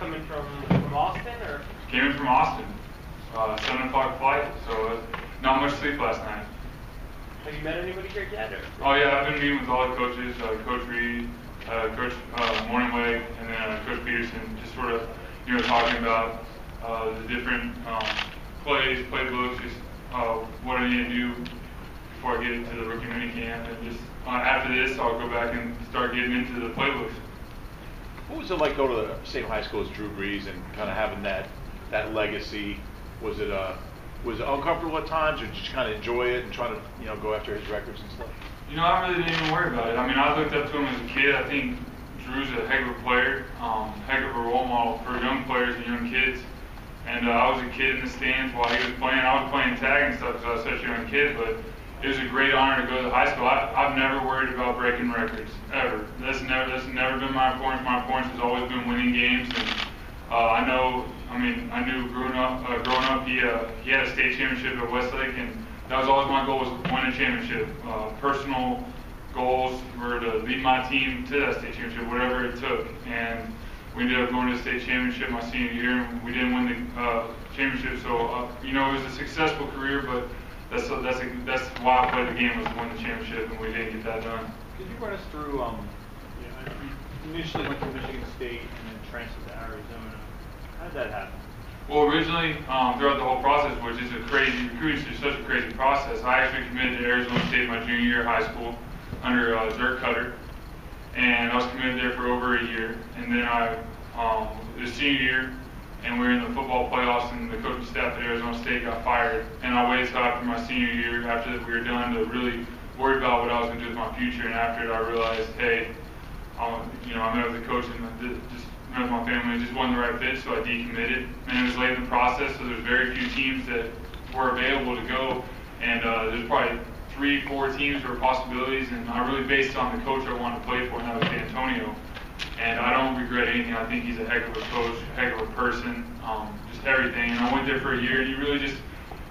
coming from Austin, or? Came in from Austin. 7 o'clock flight, so not much sleep last night. Have you met anybody here yet? Or? Oh yeah, I've been meeting with all the coaches, Coach Reed, Coach Morningweg, and then Coach Peterson, just sort of, talking about the different plays, playbooks, just what I need to do before I get into the rookie minicamp, and just after this, I'll go back and start getting into the playbooks. What was it like going to the same high school as Drew Brees and kind of having that legacy? Was it uncomfortable at times, or did you kind of enjoy it and try to go after his records and stuff? I really didn't even worry about it. I mean, I looked up to him as a kid. I think Drew's a heck of a player, heck of a role model for young players and young kids. And I was a kid in the stands while he was playing. I was playing tag and stuff because I was such a young kid, but it was a great honor to go to high school. I've never worried about breaking records, ever. That's never been my importance. My importance has always been winning games. And I knew growing up, he had a state championship at Westlake, and that was always my goal, was to win a championship. Personal goals were to lead my team to that state championship, whatever it took. And we ended up going to the state championship my senior year, and we didn't win the championship. So, it was a successful career, but that's why I played the game, was to win the championship, and we didn't get that done. Could you run us through, you initially went to Michigan State and then transferred to Arizona. How did that happen? Well, originally, throughout the whole process, which is recruiting is such a crazy process, I actually committed to Arizona State my junior year of high school under Dirk Cutter, and I was committed there for over a year. And then the senior year, and we were in the football playoffs, and the coaching staff at Arizona State got fired. And I waited until after my senior year, after we were done, to really worry about what I was going to do with my future. And after it, I realized, hey, I met with the coach and just met with my family. It just wasn't the right fit, so I decommitted. And it was late in the process, so there's very few teams that were available to go. And there's probably 3-4 teams that were possibilities, and I really based it on the coach I wanted to play for, and that was D'Antonio. And I don't regret anything. I think he's a heck of a coach, a heck of a person, just everything. And I went there for a year, and you really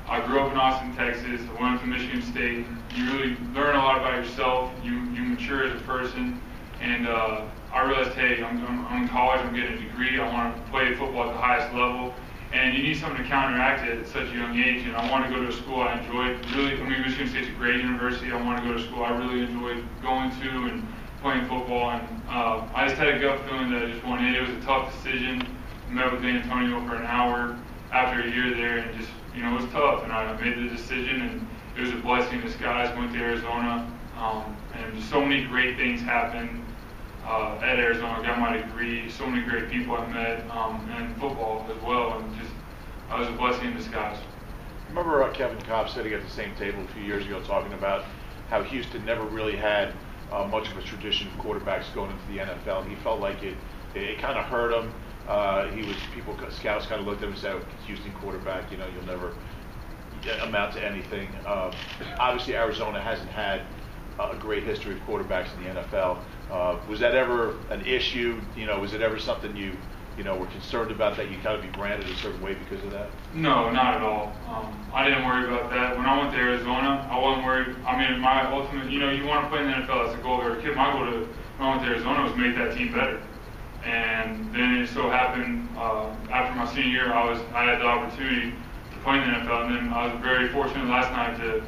I grew up in Austin, Texas. I went up to Michigan State. You really learn a lot about yourself. You mature as a person. And I realized, hey, I'm in college, I'm getting a degree, I want to play football at the highest level. And you need something to counteract it at such a young age. And I want to go to a school I enjoyed. Michigan State's a great university. I want to go to a school I really enjoyed going to and playing football. And I just had a gut feeling that I just wanted it. It was a tough decision. I met with D'Antonio for an hour after a year there, and just, it was tough. And I made the decision, and it was a blessing in disguise. Went to Arizona, and just so many great things happened at Arizona. I got my degree, so many great people I met, and football as well, and just, it was a blessing in disguise. Remember Kevin Cobb sitting at the same table a few years ago talking about how Houston never really had much of a tradition of quarterbacks going into the NFL. He felt like it kind of hurt him. Scouts kind of looked at him and said, Houston quarterback, you'll never amount to anything. Obviously, Arizona hasn't had a great history of quarterbacks in the NFL. Was that ever an issue? Was it ever something you were concerned about, that you kind of be branded a certain way because of that? No, not at all. I didn't worry about that. When I went to Arizona, I wasn't worried. My ultimate, you want to play in the NFL, that's the goal of every kid. My goal when I went to Arizona was make that team better. And then it so happened, after my senior year, I had the opportunity to play in the NFL, and then I was very fortunate last night to,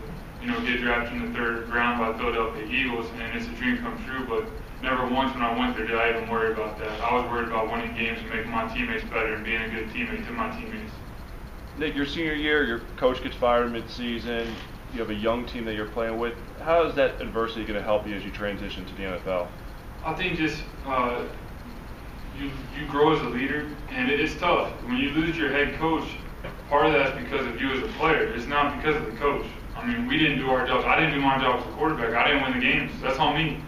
get drafted in the 3rd round by Philadelphia Eagles, and it's a dream come true. But never once when I went there did I even worry about that. I was worried about winning games and making my teammates better and being a good teammate to my teammates. Nick, your senior year, your coach gets fired mid-season. You have a young team that you're playing with. How is that adversity going to help you as you transition to the NFL? I think just you grow as a leader, and it's tough. When you lose your head coach, part of that's because of you as a player. It's not because of the coach. We didn't do our jobs. I didn't do my job as a quarterback. I didn't win the games. That's on me.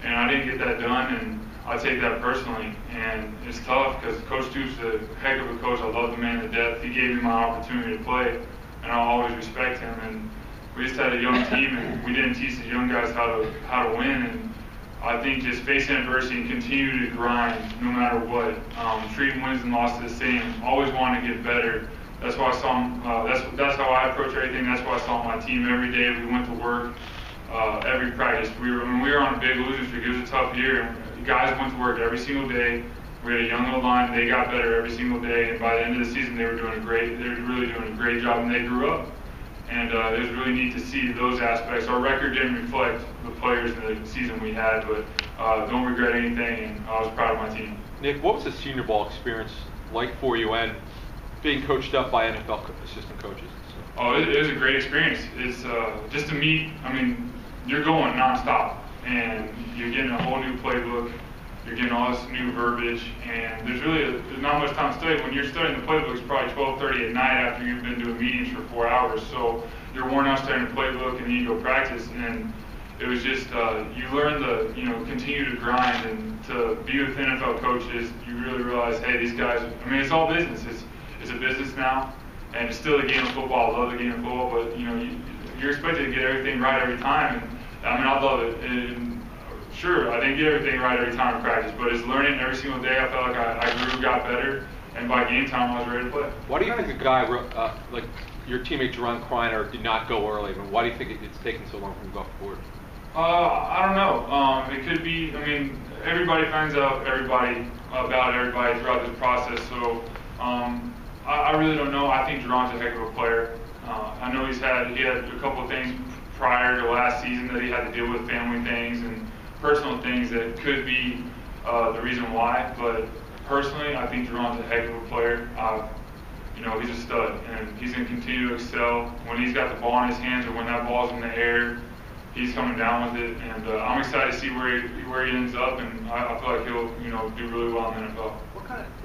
And I didn't get that done, and I take that personally. And it's tough because Coach Duke's a heck of a coach. I love the man to death. He gave me my opportunity to play, and I'll always respect him. And we just had a young team, and we didn't teach the young guys how to win. And I think just facing adversity and continue to grind no matter what. Treating wins and losses the same. Always want to get better. That's why I saw. That's how I approach everything. That's why I saw my team every day. We went to work. Every practice. We were on a big losing streak. It was a tough year. The guys went to work every single day, We had a young O-line. They got better every single day, and by the end of the season, they were really doing a great job, and they grew up. And it was really neat to see those aspects. Our record didn't reflect the players in the season we had, but don't regret anything, and I was proud of my team. Nick, what was the Senior Bowl experience like for you, and being coached up by NFL assistant coaches? Oh, it was a great experience. It's just to meet. I mean, you're going nonstop, and you're getting a whole new playbook. You're getting all this new verbiage, and there's not much time to study. When you're studying the playbook, it's probably 12:30 at night after you've been doing meetings for 4 hours. So you're worn out studying the playbook, and then you go practice. And it was just you learn to continue to grind, and to be with NFL coaches, you really realize, hey, these guys. I mean, it's all business. It's a business now, and it's still a game of football. I love the game of football, but you're expected to get everything right every time. And I mean, I love it. And, sure, I didn't get everything right every time in practice, but it's learning every single day. I felt like I grew, got better, and by game time I was ready to play. Why do you think a guy like your teammate Jerome Kreiner did not go early? I mean, why do you think it's taken so long for him to go forward? I don't know. It could be. I mean, everybody finds out about everybody throughout this process. So I really don't know. I think Jerome's a heck of a player. I know he had a couple of things prior to last season that he had to deal with, family things and personal things that could be the reason why. But personally, I think Jerome's a heck of a player. He's a stud, and he's going to continue to excel. When he's got the ball in his hands, or when that ball's in the air, he's coming down with it. And I'm excited to see where he ends up, and I feel like he'll do really well in the NFL.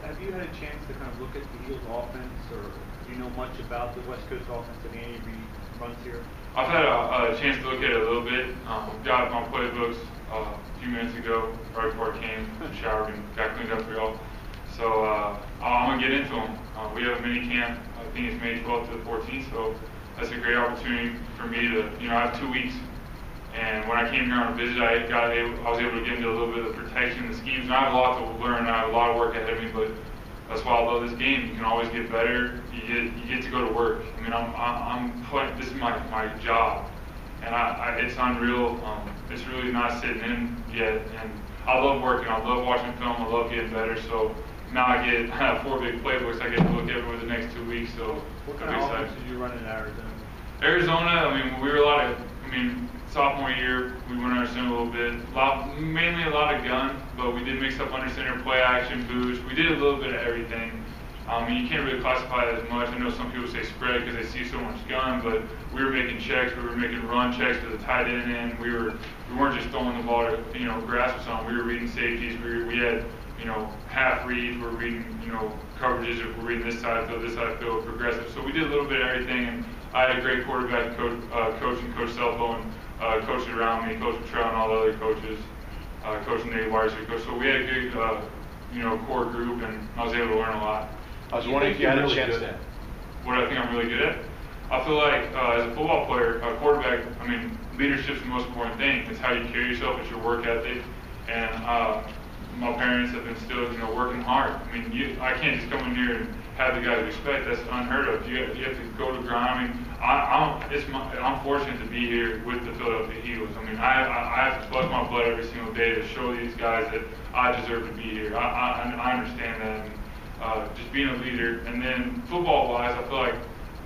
Have you had a chance to kind of look at the Eagles' offense, or do you know much about the West Coast offense that Andy Reid runs here? I've had a chance to look at it a little bit. Got my playbooks a few minutes ago, right before I came, showered and got cleaned up for y'all. So I'm going to get into them. We have a mini camp. I think it's May 12th to the 14th, so that's a great opportunity for me to, I have 2 weeks. And when I came here on a visit, I was able to get into a little bit of protection, the schemes. And I have a lot to learn. I have a lot of work ahead of me, but that's why I love this game. You can always get better. You get to go to work. I mean, I'm putting, this is my job, and it's unreal. It's really not sitting in yet, and I love working. I love watching film. I love getting better. So now I have 4 big playbooks I get to look at over the next 2 weeks. So what kind of offense did you run in Arizona? Arizona, I mean, we were sophomore year, we went under center a little bit. Mainly a lot of gun, but we did mix up under center, play action, boost. We did a little bit of everything. You can't really classify it as much. I know some people say spread because they see so much gun, but we were making checks. We were making run checks to the tight end end. We weren't just throwing the ball to grasp or something. We were reading safeties. We had half reads. We're reading coverages. If we're reading this side of the field, this side of the field, progressive. So we did a little bit of everything, and I had a great quarterback coach and Coach Selfo, and coaches around me, Coach Petrell and all the other coaches, Coach Nate Weiser, coach. So we had a good core group, and I was able to learn a lot. I was wondering if you had a chance to. What I think I'm really good at? I feel like as a football player, a quarterback, leadership's the most important thing. It's how you carry yourself, it's your work ethic, and my parents have instilled, working hard. I can't just come in here and have the guys respect. That's unheard of. You have to go to grind. I'm fortunate to be here with the Philadelphia Eagles. I have to bust my butt every single day to show these guys that I deserve to be here. I understand that. And, just being a leader. And then football-wise, I feel like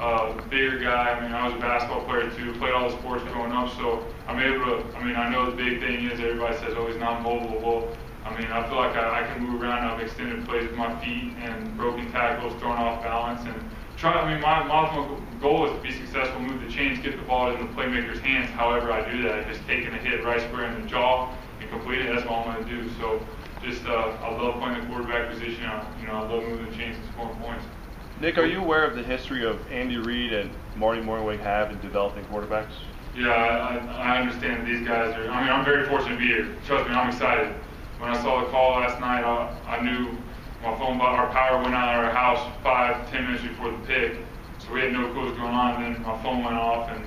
a bigger guy. I was a basketball player too, played all the sports growing up, so I'm able to, I know the big thing is everybody says, oh, he's not mobile. Well, I feel like I can move around. I've extended plays with my feet and broken tackles, thrown off balance, and my ultimate goal is to be successful, move the chains, get the ball in the playmaker's hands. However I do that, just taking a hit right square in the jaw and completing it. That's what I'm going to do. So I love playing the quarterback position. I love moving the chains and scoring points. Nick, are you aware of the history of Andy Reid and Marty Mornhinweg have in developing quarterbacks? Yeah, I understand that these guys are. I'm very fortunate to be here. Trust me, I'm excited. When I saw the call last night, I knew our power went out at our house 5-10 minutes before the pick, so we had no clue what was going on. And then my phone went off, and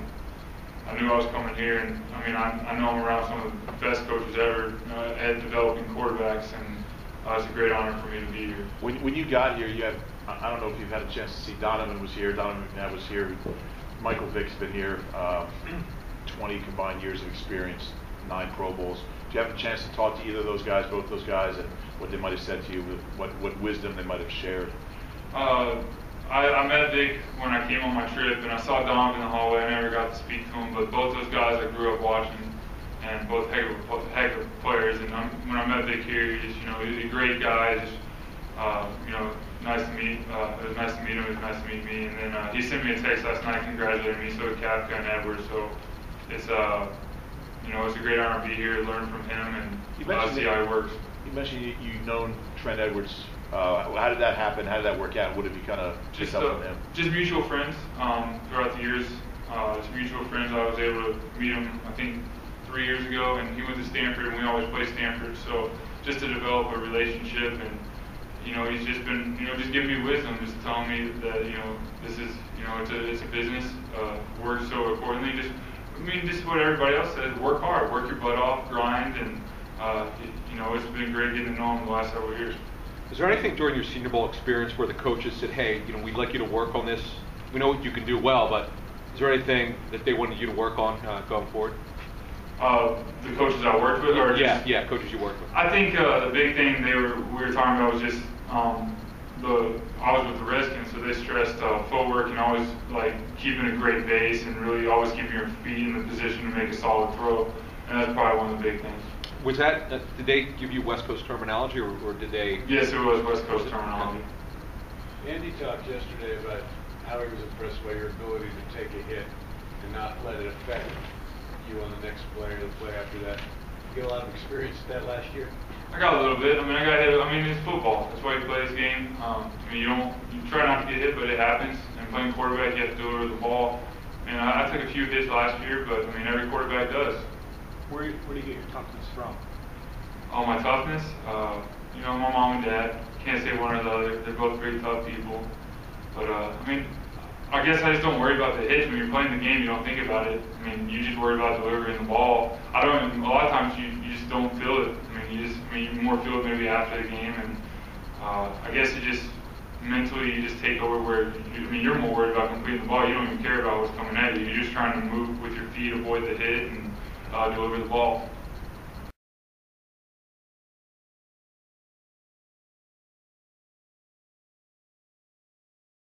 I knew I was coming here. And I know I'm around some of the best coaches ever at developing quarterbacks, and it's a great honor for me to be here. When you got here, you had, I don't know if you've had a chance to see, Donovan was here, Donovan McNabb was here, Michael Vick's been here, 20 combined years of experience, 9 Pro Bowls. you have a chance to talk to either of those guys, both those guys, and what they might have said to you, what wisdom they might have shared? I met Vic when I came on my trip, and I saw Dom in the hallway. I never got to speak to him, but both those guys I grew up watching, and both heck of players. And when I met Vic here, he's a great guy. Just nice to meet. It was nice to meet him. It was nice to meet me. And then he sent me a text last night congratulating me. So did Trent Edwards. So it's it's a great honor to be here, learn from him, and see how he works. You mentioned you've known Trent Edwards. How did that happen? How did that work out? What have you kind of picked up from him? Just mutual friends throughout the years. Just mutual friends. I was able to meet him, I think, 3 years ago, and he went to Stanford, and we always play Stanford. So just to develop a relationship, and he's just been, just giving me wisdom, just telling me that this is, it's a business. Work so accordingly. Just what everybody else says. Work hard, work your butt off, grind, and it's been great getting to know him the last several years. Is there anything during your Senior Bowl experience where the coaches said, hey, we'd like you to work on this? We know you can do well, but is there anything that they wanted you to work on going forward? The coaches I worked with? Or yeah, coaches you worked with. I think the big thing we were talking about was just I was with the Redskins, so they stressed footwork and always keeping a great base and really always keeping your feet in the position to make a solid throw, and that's probably one of the big things. Was that, did they give you West Coast terminology, or did they? Yes, it was West Coast terminology. Andy talked yesterday about how he was impressed by your ability to take a hit and not let it affect you on the next play or the play after that. You get a lot of experience with that last year? I got a little bit. I got hit. It's football. That's why you play this game. You try not to get hit, but it happens. And playing quarterback, you have to deliver the ball. I took a few hits last year, but every quarterback does. Where do you get your toughness from? Oh, my toughness? My mom and dad. Can't say one or the other. They're both pretty tough people. But I guess I just don't worry about the hits. When you're playing the game, you don't think about it. You just worry about delivering the ball. A lot of times you just don't feel it. You more feel it maybe after the game, and I guess you just mentally you just take over where you're more worried about completing the ball. You don't even care about what's coming at you. You're just trying to move with your feet, avoid the hit, and deliver the ball.